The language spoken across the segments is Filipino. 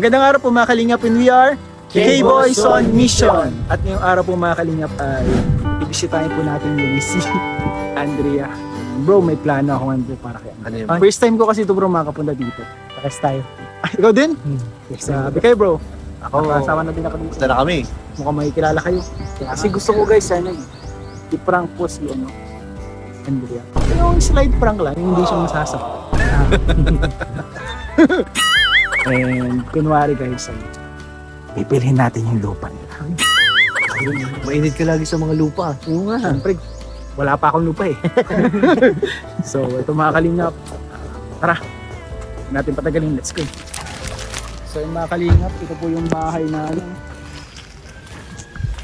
Magandang araw po mga kalingap, and we are K-Boys on Mission. At ngayong araw po mga kalingap ay ibisitahin po natin yung si Andrea. Bro, may plano ako nga po para kay Andrea. First time ko kasi ito bro makapunta dito. Pakas tayo. Ay, ikaw din? Sabi kayo bro. Ako, kasama na din ako dito. Punta na kami. Mukhang makikilala kayo. Kasi gusto ko guys, sana i-prank po si Andrea. Yung slide prank lang, hindi siya masasakit. And kunwari guys, pipilhin natin yung lupa nila. Mainit ka lagi sa mga lupa. Oo nga, siyempre, wala pa akong lupa eh. So, ito mga kalingap. Tara, huwag natin patagalin, let's go. So, yung mga kalingap, ito po yung bahay na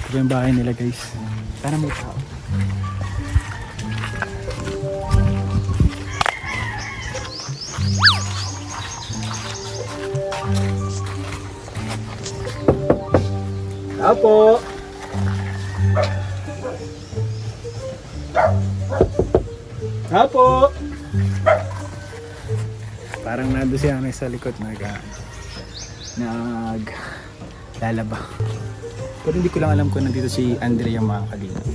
ito yung bahay nila guys. Sana may tao. Apo. Apo. Parang nando siya sa likod lalaba. Pero hindi ko lang alam kung nandito si Andrea mga kalingap.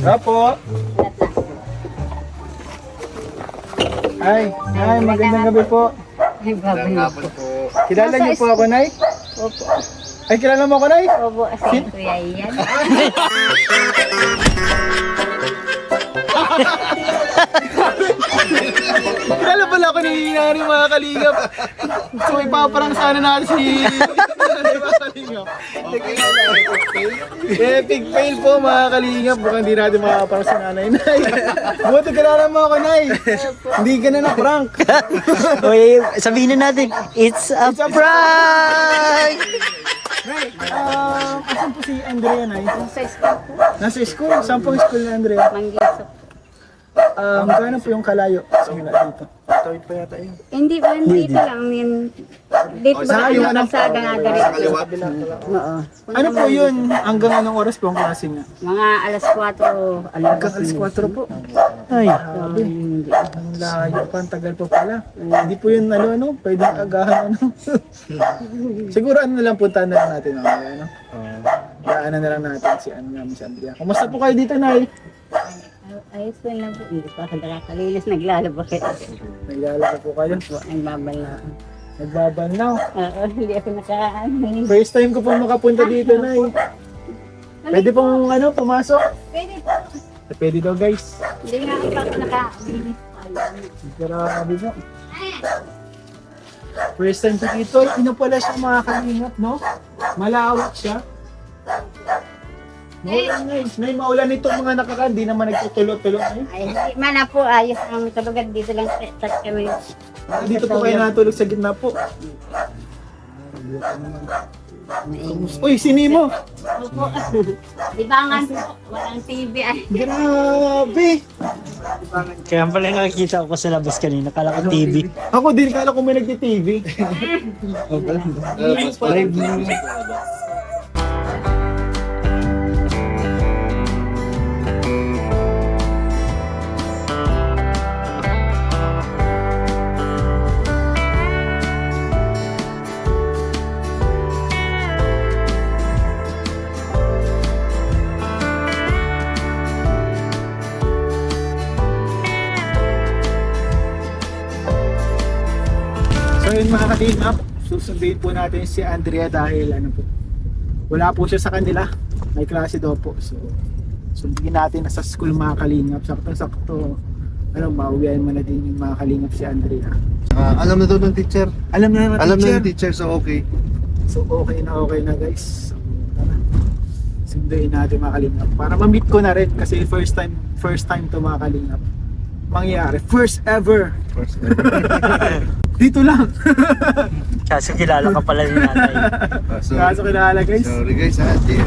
Apo. Ay, magandang gabi po. Ay, babalik po. Kilala niyo po ako, Nay? Opo. Ay, kilala mo ako, Nay? Opo, si Kuya Ian. Kilala pala ako ni Nari mga kalingap. So, ipaparang sana natin si Nari mga kalingap. Epic fail po mga kalingap. Mukhang hindi natin makaparang si Nanay. Nay, buti kilala mo ako, Nay. Hindi ka na na-prank. Oy, sabihin na natin, it's a prank! Nay, asan po si Andrea, Nay? Sa school po, Nasa school? Saan pong school ni Andrea? Manggisok. Kano po yung kalayo? Simula dito. Tawid pa yata yun. Hindi ba, dito lang yun. Dito ba yung ang kalsada nga dito? Oo. Ano po yun? Hanggang anong oras po ang klase niya? Mga alas 4, Hanggang alas 4 po. Ay, Grabe. Ang layo pa, ang tagal po pala. Hindi po yun pwedeng agahan Siguro na lang puntahan na lang natin mamaya, daanan na lang natin si Andrea. Kumusta po kayo dito, Nay? Ayos po lang po. Hindi pa ako nakakalinis. Naglalaba kayo. Naglalaka po kayo. Nagbabal na ako. Nagbabanlaw. Oo, hindi ako nakaan. First time ko pong makapunta dito, Nay. Pwede pong pumasok? Pwede po. Pwede daw, guys. Hindi nga ako nakalinis. Grabe po. First time ko dito, pala siya mga kalingap, no? Malawak siya. May maulan itong mga nakakaan, di naman nagtutulo-tulo ngayon. Ay, hindi man na po. Ayos ang tulugan dito lang. Touch kami. Dito po kayo natulog sa gitna po. Uy, sini mo? Opo. Libangan po. Walang TV ay. Grabe! kaya pala nakakita ko sa labas kanina, kala ko TV. Ako din, kala ko may nagti-TV. So yun mga ka-team-up, susunduin po natin si Andrea dahil wala po siya sa kanila, may klase daw po. So sundin natin na sa school mga kalingap, sakto-sakto mauwian mo na din yung mga kalingap si Andrea. Alam na daw ng teacher. Alam na Alam teacher. na ng teacher, so okay. So okay na guys. So, tara. Sunduin natin mga kalingap para ma-meet ko na rin kasi first time to mga kalingap mangyayari, first ever. Dito lang. Kaso kilala ka pala ni nanay. Kaso kilala guys. Sorry guys,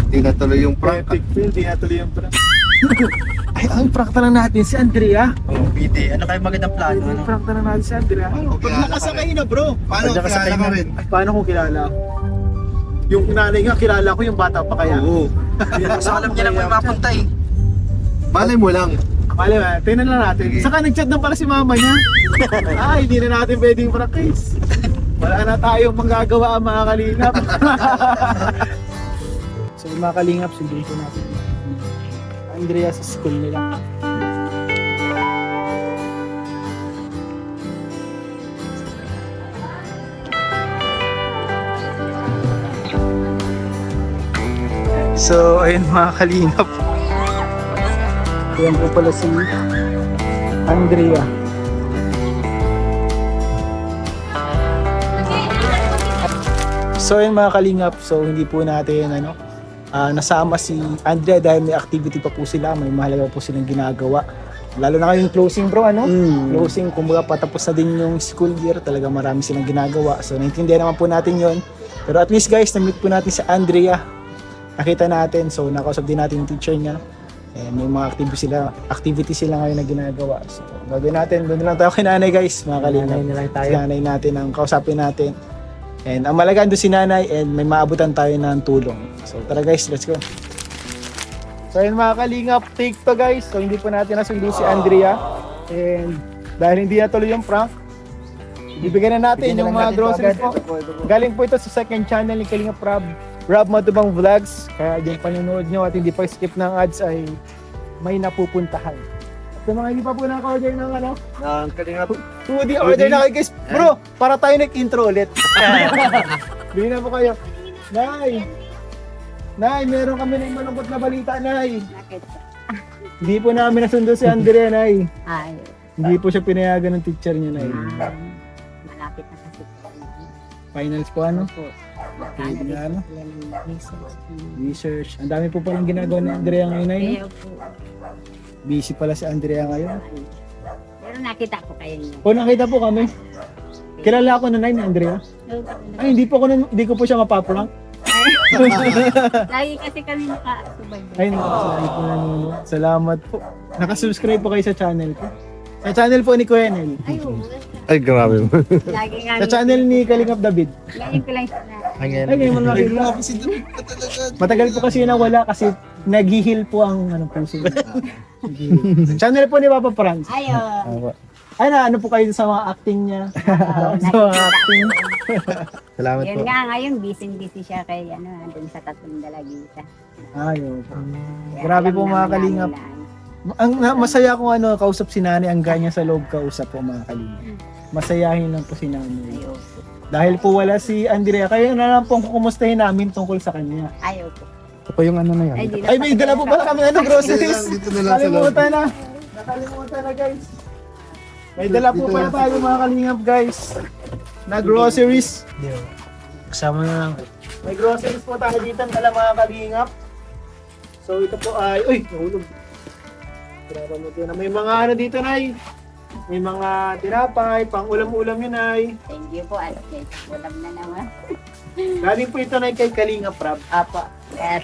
di natuloy yung prank. Epic fail, di natuloy yung prank. Ay, ang prank na lang natin si Andrea. Oh, BD. Ano kayo magandang plano? Ang prank na lang natin si Andrea. Pag nakasakay na bro. Paano kilala ka rin? Ay, paano kung kilala ako? Yung nanay nga, kilala ko yung bata pa kaya. Oo. So alam niya na mo yung mapunta eh. Malay mo lang. Mali ba? Tingnan lang natin. Saka nag-chat na pala si mama niya. Hindi na natin pwedeng practice. Wala Wala na tayong magagawa mga kalingap. So yung mga kalingap, sundin po natin Andrea sa school nila. So ayun mga kalingap. Yan po pala si Andrea. So yun mga kalingap, so hindi po natin nasama si Andrea dahil may activity pa po sila, may mahalaga po silang ginagawa. Lalo na kayong closing bro, Closing, kumbaga patapos na din yung school year, talaga marami silang ginagawa. So naintindihan naman po natin yon. Pero at least guys, na-meet po natin si Andrea. Nakita natin, so nakausap din natin yung teacher niya. And may mga activity sila ngayon na ginagawa. So gagawin natin, doon na lang tayo kay nanay guys, mga kalingap. Si nanay natin ang kausapin natin. And ang malagaan doon si nanay and may maabutan tayo ng tulong. So tara guys, let's go. So yun mga kalingap, take to guys. So hindi po natin nasundo si Andrea. And dahil hindi natuloy yung prank, bibigyan na natin yung mga groceries po. Galing po ito sa second channel ni Kalingap Rob Matubang Vlogs. Kaya yung panonood nyo at hindi pa skip ng ads ay may napupuntahan. Sa mga hindi pa po naka-order ng Nang kalingap. 2D order na kayo guys. Bro, para tayo nag-intro ulit. Bili na po kayo. Nay, meron kami ng malungkot na balita, Nay. Bakit? Hindi po namin nasundo si Andrea, Nay. Ay, Hindi po siya pinayagan ng teacher niya, Nay. malapit na kasi po. Finals po, ano? Po. Okay, ano? Yan ang research. Research. Ang dami po palang ginagawa ni Andrea ngayon, Nay. Kaya po, Busy pala si Andrea ngayon. pero nakita ko kayo niyo. O, nakita po kami. Kilala ako na, Nay, ni Andrea. Ay, hindi ko po siya mapaprank. Lagi kasi kami nakasubay. Ay, nakasubscribe po nanonood. Salamat po. Nakasubscribe po kayo sa channel ko. Sa channel po ni Kuya Nel. Ay, oo. Ay, grabe mo. Lagi nga. Sa channel ni Kalingap David. Ngayon ko lang siya na. Ay, ngayon mo nakita. Matagal po kasi nawala kasi nag-heal po ang puso. Channel po ni Papa Franz. Ay, oo. Ay na, ano po kayo sa mga acting niya? Sa mga acting. Salamat Yun po. nga, ngayon busy siya kay dun sa tatlong dalagita. Ayun. Kaya Grabe alam po mga namin Kalingap. na Masaya kung kausap si Nani, ang ganya sa loob kausap po mga Kalingap. Masayahin lang po si Nani. Ayaw po. Dahil po wala si Andrea, kaya na lang pong kukumustahin namin tungkol sa kanya. Ayaw po. Ito po yung ano na yan. di na Ay, may dala po pala kami groceries. Dito na lang sa loob. Nakalimutan na. Nakalimutan na guys. May dala po pala tayo mga Kalingap guys. Na groceries. Kasama na lang. May groceries po tayo dito dala mga Kalingap. So ito po ay, uy, nahulog. Grabe mo ito na. May mga dito, Nay. May mga tinapay, pang ulam-ulam yun, Nay. Thank you po. At walang na naman. Galing po ito, Nay, kay Kalingap Rob. Apo.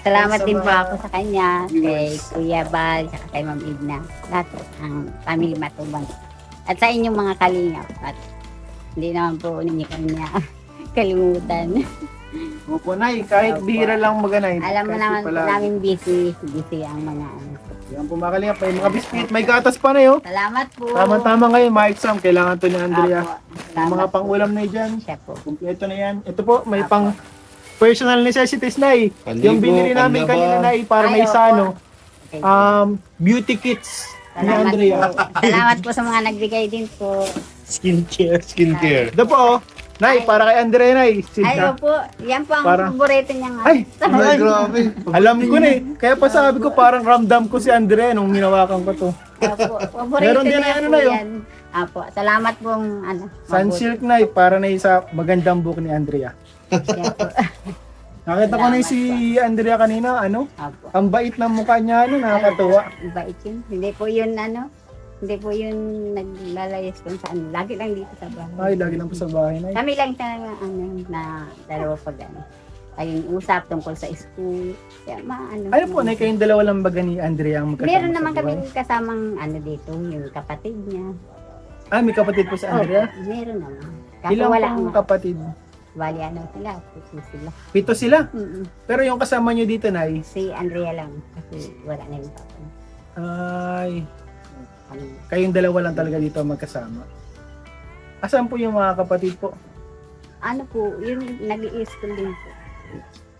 Salamat Sa din po mga ako sa kanya, kay viewers. Kuya Bal, saka kay Ma'am Edna. Lahat po, ang family Matubang. At sa inyong mga kalingap. At hindi naman po ninyo kanya kalimutan. Opo, Nay, kahit bihira lang maganay. Alam mo naman po namin busy ang mga Yan po mga Kalingap, may mga biscuit, may gatas pa na yun. Salamat po. Tama-tama ngayon, mga exam, kailangan to ni Andrea. Apo. Yung Salamat mga po. pang-ulam na dyan, Siya po. kumpleto na yan. Ito po, may Apo. pang personal necessities, Nay. Paligo, Yung binili namin panlaba. kanina, Nay, para may Ay, opo. sano. Okay po. Beauty kits ni Salamat Andrea. po. Salamat po sa mga nagbigay din po. Skincare. Skincare. Ito po, oh. Nay, para kay Andrea, Nay. Ay, opo. Yan po ang Para- paborito niya nga. Ay, Ay, grabe. alam ko na eh. Kaya pa sabi ko, parang ramdam ko si Andrea nung hinawakan ko to. Opo. Paborito Meron din niya ano po na yun. yan. Apo. Salamat pong Sunsilk, Nay, para na sa magandang book ni Andrea. Yan po. Nakita ko na si Andrea kanina, Apo. ang bait ng mukha niya, nakakatuwa. Bait yun. Hindi po yun hindi po yun naglalayas kung saan. Lagi lang dito sa bahay. Ay, lagi lang po sa bahay, Nay. Kami lang talaga na dalawa pag Laging usap tungkol sa school. Kaya Ano po, Nay, kayong dalawa lang baga ni Andrea ang magkasama Meron sa naman buhay? kami kasamang dito, yung kapatid niya. Ah, may kapatid po si Andrea? Meron naman. Kaso Ilang wala pong nga. kapatid? Bali sila, puso sila. 7 sila. Mm-mm. Pero yung kasama niyo dito, Nay, Si Andrea lang, kasi wala na yung papa. ay, Ano, kayong dalawa lang talaga dito magkasama. Asan po yung mga kapatid po? ano po, yung nag-i-school din po.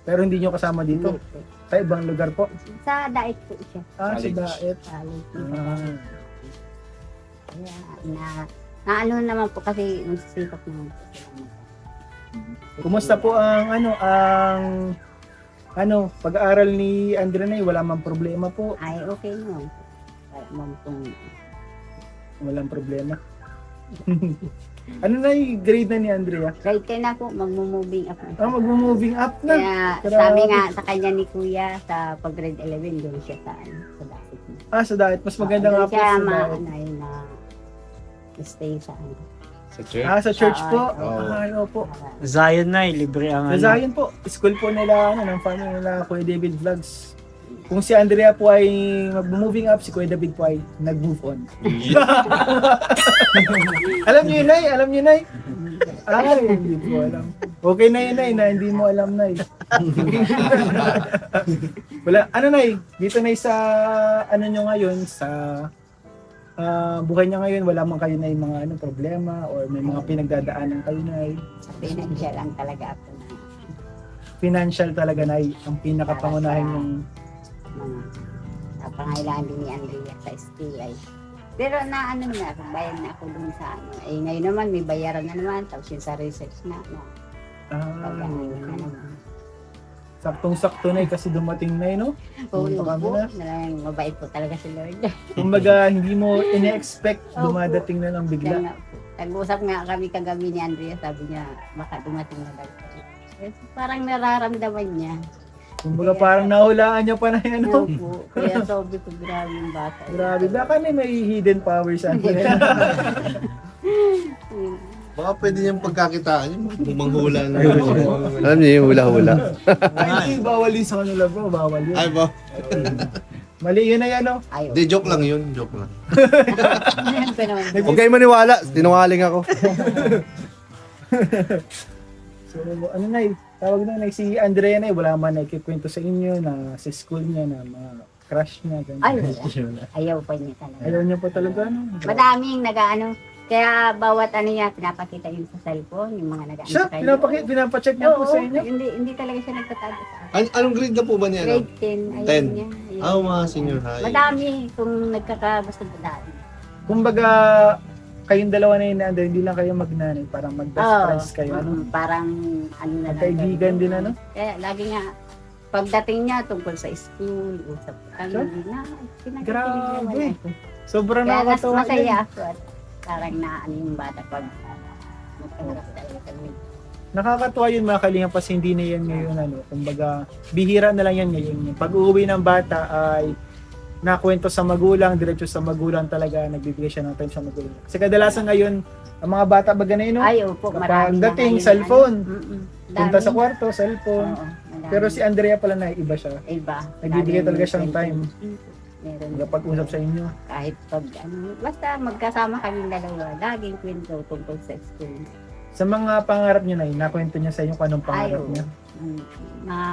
Pero hindi nyo kasama dito? Hindi po. Sa ibang lugar po? Sa daet po siya. Ah, sa College. Daet. College. Ah. Kaya na ano naman po kasi nagsisikap naman po sila. Kumusta po ang pag-aaral ni Andrea Nay? Wala mang problema po. Ay, okay naman po. Kaya ma'am kung Walang problema. Ano na yung grade na ni Andrea? grade 10 na po, magmo-moving up na. Ah, magmo-moving up na. Kaya Grabe. sabi nga sa kanya ni Kuya sa pag grade 11 doon siya sa dapat. Ah, sa Daet. Mas maganda nga po siya sa Daet. na stay sa ano. Sa church. Ah, sa church po? Oo. Ah, opo. Para- Zion na, libre ang Sa Zion po. School po nila, ng family nila, Kuya David Vlogs. Kung si Andrea po ay mag-moving up, si Kuya David po ay nag-move on. Alam niyo yun, Nay? Alam niyo, Nay? Ay, hindi po alam. Okay na yun, Nay, na hindi mo alam, Nay. Wala. Ano, Nay? Dito, Nay, sa ano nyo ngayon, sa buhay niya ngayon, wala man kayo na yung mga problema or may mga pinagdadaanan kayo, Nay. Sa financial lang talaga ako na Financial talaga, Nay, ang pinakapangunahin yung mga pangailangan din ni Andrea sa STI. Pero na ano na, bayad na ako dun sa ano. Eh ngayon naman may bayaran na naman, tapos yung sa research na pag-ano na naman. Saktong-sakto, Nay, kasi dumating na, no? Puno Pumunta po, kami na. mabait po talaga si Lord. Kumbaga, hindi mo ine-expect, Opo. dumadating na ng Kaya bigla. nga po, nag-usap nga kami kagabi ni Andrea, sabi niya, baka dumating na daw. Eh, parang nararamdaman niya. Kumbaga, parang nahulaan niya pa na yan, Ano no? po, kaya sabi ko, grabe yung bata. Grabe, baka may hidden powers, Andrea. Baka pwede niyang pagkakitaan yung manghula na. Alam niyo yung hula-hula. Ay, hindi, bawal yun sa kanila, bro. Bawal yun. Ay ba? Mali yun na yan, no? Ayaw. Di, joke lang yun. Joke lang. Ayan pa naman. Huwag kayo maniwala. Tinungaling ako. So, ano na tawag na si Andrea na wala man nagkikwento sa inyo na sa school niya na mga crush niya. Ganun. Ay, wala. Ayaw pa niya talaga. Ayaw niya pa talaga, no? Madaming nag-ano, kaya bawat ano niya, pinapakita yun sa cellphone, yung mga nag-ano Siya, pinapacheck niya po Oo, sa inyo. hindi talaga siya nagtatago sa akin. Anong grade na po ba niya? Grade 10, ayaw 10. niya. Ayaw Ah, mga niya. senior high. Madami kung nagkakabasta madami. Kumbaga, kayong dalawa na yun, Andrea, hindi lang kayo magnanay, parang mag-best Oo. friends kayo, ano? Parang ano na lang. Magkaibigan din, ano? Kaya lagi nga, pagdating niya tungkol sa school, usap ano, Sure. na, pinagkikinig Grabe. naman ako. Sobrang Kaya mas nakakatawa masaya din. ako at parang naano yung bata pag magkaharap talaga kami. Nakakatuwa yun mga kalinga kasi hindi na yan ngayon, ano? Kumbaga, bihira na lang yan ngayon. Pag uuwi ng bata ay nakwento sa magulang, diretso sa magulang talaga, nagbibigay siya ng time sa magulang. Kasi kadalasan ngayon, ang mga bata baga na yun, no? Ay, opo, Kapag marami na dating, ngayon, cellphone. ano. Mm-mm. Punta Dami. sa kwarto, cellphone. Oo, madami. Pero si Andrea pala na iba siya. Iba. Nagbibigay Lagi talaga yung siyang cellphone. time. Meron. Pag-usap sa inyo. Kahit pag ano, basta magkasama kaming dalawa, laging kwento tungkol sa school. Sa mga pangarap niya na nakwento niya sa inyo kung anong pangarap Ay, oo. niya.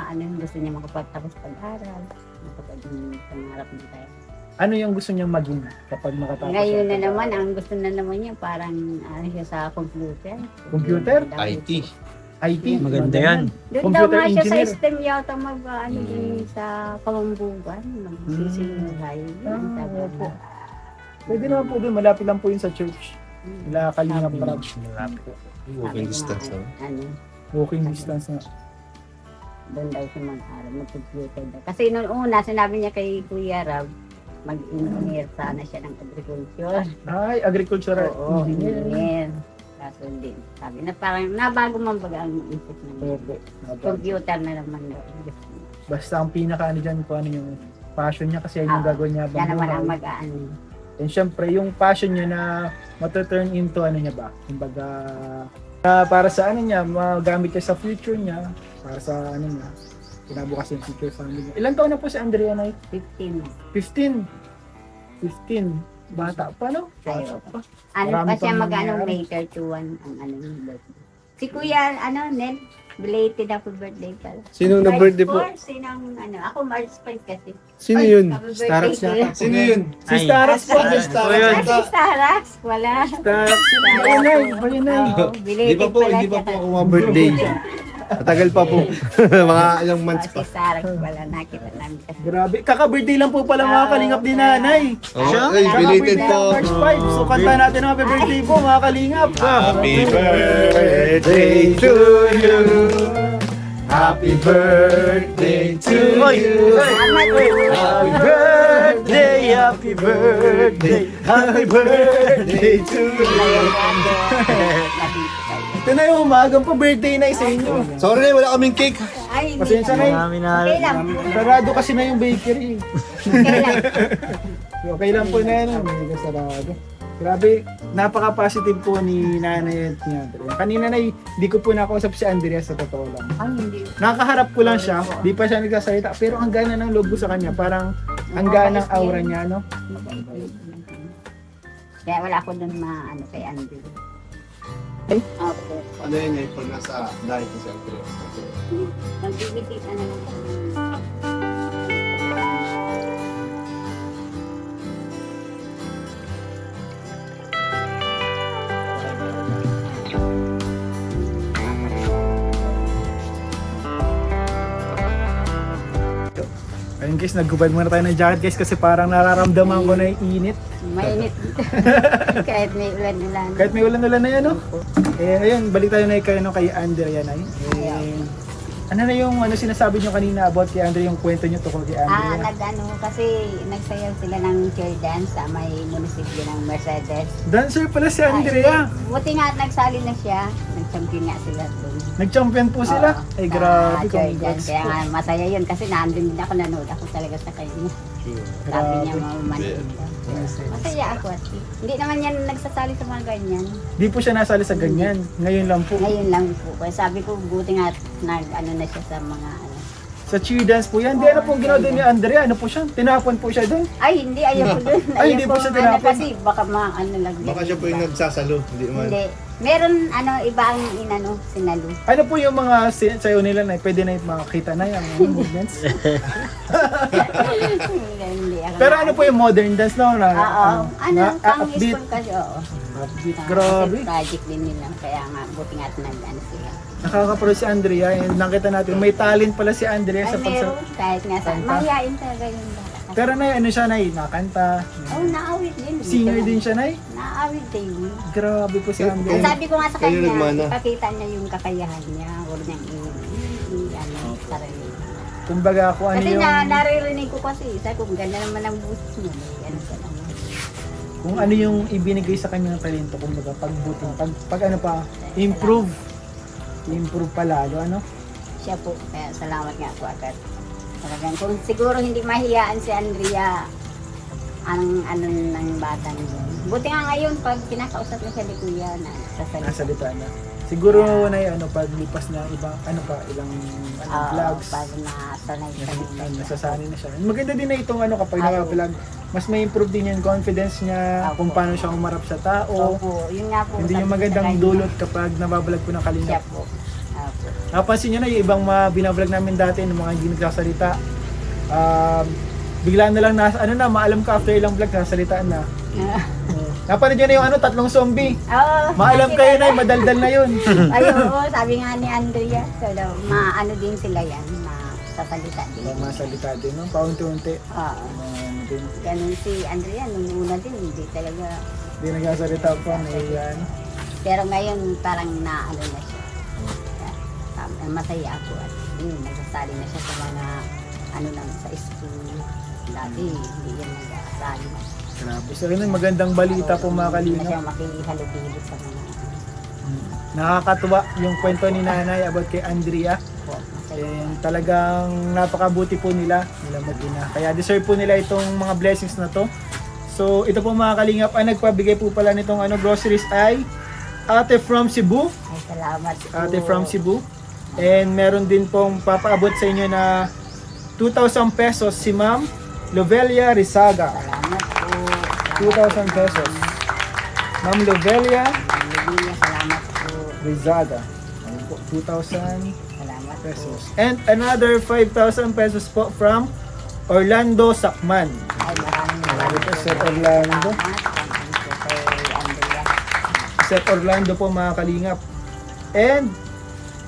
Ano yung gusto niya makapagtapos pag-aral, makapag pangarap niya tayo. Ano yung gusto niyang maging kapag makatapos? Ngayon siya? na naman, ang gusto na naman niya, parang ano siya sa computer. Computer? IT. IT. Maganda yan. Doon daw Computer nga siya sa engineer. STEM yata ano din sa Kamambugan, magsisinuhay. opo. Pwede naman po doon, malapit lang po yun sa church. Wala Kalinga Prab. Walking distance. No? Ano, Walking distance na. doon daw siya mag-aral, mag-computer daw. Kasi noon una, sinabi niya kay Kuya Rab, mag-engineer sana siya ng agriculture. Ay, agricultural Oo, engineer. engineer. Kaso din, sabi na parang nabago man baga ang isip niya. Opo. Computer na naman daw. Basta ang pinaka ano dyan, kung ano yung passion niya kasi yun yung gagawin niya. Yan naman ang buhay. mag-aano. And syempre, yung passion niya na matuturn into ano niya ba? Kumbaga, para sa ano niya, magamit niya sa future niya, para sa ano niya, kinabukas yung future family niya. Ilan taon na po si Andrea na 15. 15. 15. Bata pa, no? Bata Ayaw. pa. Ano Marami pa siya pang mag-ano, nangyayari. May 31 ang ano yung birthday. Si Kuya, Nel, belated happy birthday pala. Sino na birthday po? March 4, sinong, ako March 5 kasi. Sino yun? Happy birthday to you. Sino yun? Si Starax po. Ah, si Starax, wala. Starax. Ayun na. Oo, Hindi belated pa po, pala hindi pa siya. po ako birthday. Matagal pa po. Mga ilang months Si pa. Starax wala, nakita namin kasi. Grabe. Kaka-birthday lang po pala mga kalingap ni nanay. Oh, ay, belated po. March 5. So kanta natin ang happy birthday po mga kalingap. Happy birthday to you. Happy birthday to you. Happy birthday, happy birthday, happy birthday to you. Ito na yung umagang pa birthday na sa inyo. Sorry, wala kaming cake. Ay, hindi. Pasensya na Marami na. Okay lang. Sarado kasi na yung bakery. Okay lang. Okay lang po na yan. Hindi sarado. Grabe, napaka-positive po ni nanay at ni Andrea. Kanina na hindi ko po nakausap si Andrea sa totoo lang. Ay, hindi. Nakaharap ko lang siya, di pa siya nagsasalita, pero ang gana ng loob ko sa kanya, parang ang gana ng aura niya, no? Kaya wala ako dun kay Andy. Ay? Opo. Ano yun eh, pag nasa diet ni Siyempre. Nagbibigit naman kami. Ayun guys, naggubad muna tayo ng jacket guys kasi parang nararamdaman ko na yung init. Mainit dito. Kahit may ulan-ulan. Kahit may ulan-ulan na yan, no? Eh, ayun, balik tayo na kay Andrea na ano na yung sinasabi nyo kanina about kay Andrea, yung kwento nyo tungkol kay Andrea? Kasi nagsayaw sila ng chair dance sa may munisipyo ng Mercedes. Dancer pala si Andrea. Buti nga nagsali na siya. Nag-champion nga sila doon. Nag-champion po sila. Oo, Ay, sa grabe. chair dance. Congrats Kaya po. nga masaya yun kasi nandun din ako, nanood ako talaga sa kanya. Sabi niya maumanin daw. Masaya ako at hindi naman yan nagsasali sa mga ganyan. Di po siya nasali sa ganyan. Ngayon lang po. Ngayon lang po. Kaya sabi ko buti nga na siya sa mga Sa cheer dance po yan. Di ano pong ginawa din ni Andrea? Ano po siya? Tinapon po siya doon. Ay, hindi. Ayaw ko dun. Ay, hindi po siya tinapon. Kasi baka lang. Baka siya po yung nagsasalo. Hindi man. Hindi. Meron, iba ang sinalo. Ano po yung mga sayo nila na pwede na makakita na yung mga movements? Hindi ako. Pero ano po yung modern dance na? Oo. Pang upbeat. school kasi, oo. Upbeat. Kasi Grabe. project din nila. Kaya nga, buti nga sila. Nakaka-pro si Andrea. And nakita natin, may talent pala si Andrea Ay, sa meron. Kahit nga sa, Kanta? mahihain talaga yung bata. Pero na ano siya, Nay? Nakanta. Oh, naawit din. Singer din siya, Nay? Naawit din. Grabe po si Ang Andrea. sabi ko nga sa Kayo kanya, nagmana. ipakita niya yung kakayahan niya. Huwag niyang sarili. Kumbaga kung ano Kasi yung... naririnig ko kasi, sabi ko, ganda naman ang boses mo. Ano ka naman. Kung ano yung ibinigay sa kanya ng talento, kumbaga pagbuti, pag ano pa, improve pa lalo, ano? Siya po, kaya salamat nga po agad. Talagang kung siguro hindi mahiyaan si Andrea, ang ng bata niya. Buti nga ngayon, pag kinakausap na siya ni Kuya, sasalita. Nasalita na. Siguro na yung paglipas na ibang, ilang vlogs, Pag nasanay siya ng ganyan. nasasanay na siya. Maganda din na itong kapag naka-vlog, mas may improve din yung confidence niya, kung paano siya umarap sa tao. Opo, yun nga po. Hindi yung sabi ko sa magandang kanya. dulot kapag nabablog po ng Siya kalingap. po. Opo. Napansin nyo na yung ibang mga binablog namin dati, ng mga hindi nagsasalita. Bigla na lang maalam ka after ilang vlog, nasalitaan na. Napanood nyo na yung 3 zombie. Oo. Maalam kayo na, madaldal na yun. Ay, oo, sabi nga ni Andrea, so daw, maano din sila yan, masasalita din. Masalita din, no? Paunti-unti. Oo. Ganun si Andrea, nung una din, hindi talaga. Hindi nagsasalita pa, naiyan. Pero ngayon, parang naano na siya. Kaya, masaya ako at yun, nagsasali na siya sa mga, sa school. Dati, hindi yan nagsasali. Grabe. So, yun, magandang balita po mga Hindi na kalingap. siya makihalo-hilo sa mga, Nakakatuwa yung kwento ni nanay about kay Andrea. po, masaya. And talagang napakabuti po nila mag-ina. Kaya deserve po nila itong mga blessings na to. So ito po mga kalingap, ang nagpabigay po pala nitong groceries ay Ate from Cebu. Ay, salamat po. Ate from Cebu. And meron din pong papaabot sa inyo na 2,000 pesos si Ma'am Lovelia Rizaga. Salamat po. 2,000 pesos. Ma'am Lovelia Salamat po. Rizaga. po, 2,000 Salamat po. pesos. And another 5,000 pesos po from Orlando Sakman. Ay, maraming po, Sir Orlando. Thank you kay Andrea. Seth Orlando po mga kalingap. And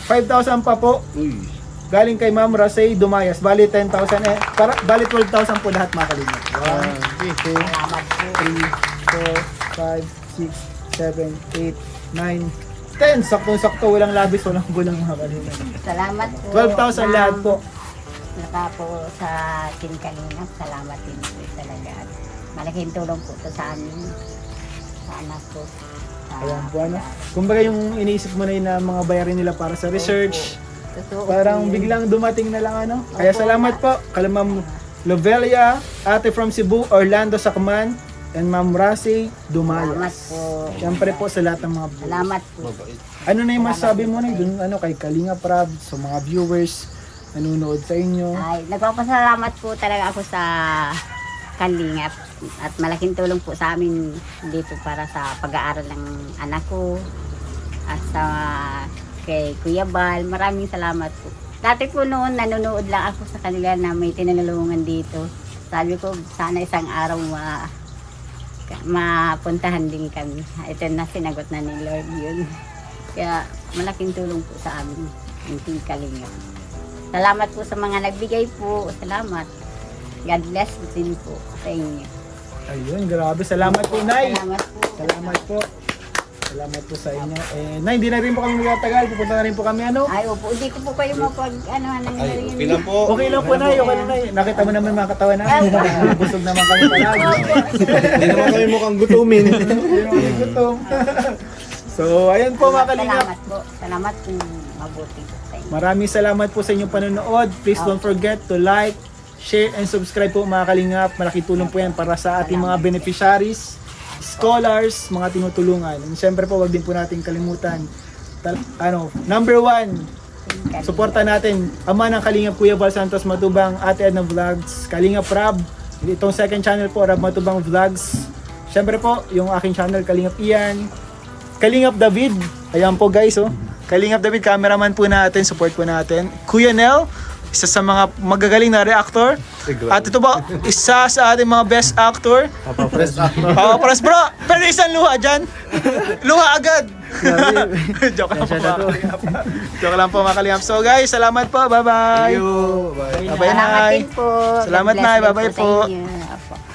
5,000 pa po Uy. galing kay Ma'am Rasay Dumayas. Bali 10,000 bali 12,000 po lahat mga kalingap. 1, 2, Salamat po. 3, 4, 5, 6, 7, 8, 9, 10. Saktong-sakto, walang labis, walang gulang mga kalingap. Salamat po. 12,000 lahat po. Saka po sa Team Kalingap, salamat din po talaga. At malaking tulong po to sa amin. Sa anak ko. Sa Ayan po ano. Kumbaga yung iniisip mo na yun na mga bayarin nila para sa research. Totoo Parang po yun. biglang dumating na lang ano. Kaya Opo. salamat po kay Ma'am Lovelia, ate from Cebu, Orlando Sakman, and Ma'am Rasay Salamat Dumayas. po. Siyempre po sa lahat ng mga Salamat po. Mabait. ano na yung masabi mo na dun ano kay Kalinga Prab, sa mga viewers nanonood sa inyo. Ay, nagpapasalamat po talaga ako sa Kalingap. At malaking tulong po sa amin dito para sa pag-aaral ng anak ko. At sa kay Kuya Bal, maraming salamat po. Dati po noon, nanonood lang ako sa kanila na may tinulungan dito. Sabi ko, sana isang araw mapuntahan din kami. Ito na, sinagot na ni Lord yun. Kaya malaking tulong po sa amin yung Team Kalingap. Salamat po sa mga nagbigay po. Salamat. God bless din po sa inyo. Ayun, grabe. Salamat po, Nay. Salamat po. Salamat po. Salamat po sa inyo. Nay, hindi na rin po kami magtatagal. Pupunta na rin po kami ano. Ay, opo. Hindi ko po kayo ano ng Ay, okay lang po. Okay lang po, Nay. Okay lang, Nay. Nakita mo naman mga katawan namin. Busog naman kami palagi. Hindi naman kami mukhang gutumin. Hindi naman kami gutom. So, ayan po mga kalingap. Salamat po. Salamat po. Mabuti po sa inyo. Maraming salamat po sa inyong panonood. Please don't forget to like, share, and subscribe po mga kalingap. Malaking tulong po yan para sa ating mga beneficiaries, scholars, mga tinutulungan. And syempre po, wag din po natin kalimutan. Number 1, suporta natin ama ng Kalingap Kuya Val Santos Matubang, Ate Edna Vlogs, Kalingap Rab, itong second channel po, Rab Matubang Vlogs. Syempre po, yung aking channel, Kalingap Ian, Kalingap David, ayan po guys, oh. Kalingap David, cameraman po natin, support po natin. Kuya Nel, isa sa mga magagaling na reactor. At ito po, isa sa ating mga best actor. Press up. Papaparas bro, pero isang luha dyan. Luha agad. Joke lang po mga Kalingap. Joke lang po mga Kalingap. So guys, salamat po. Bye-bye. Thank you. Bye. Bye-bye, Salamat Nay. din po. Salamat, God bless Nay. din Bye-bye sa po. inyo. Apo.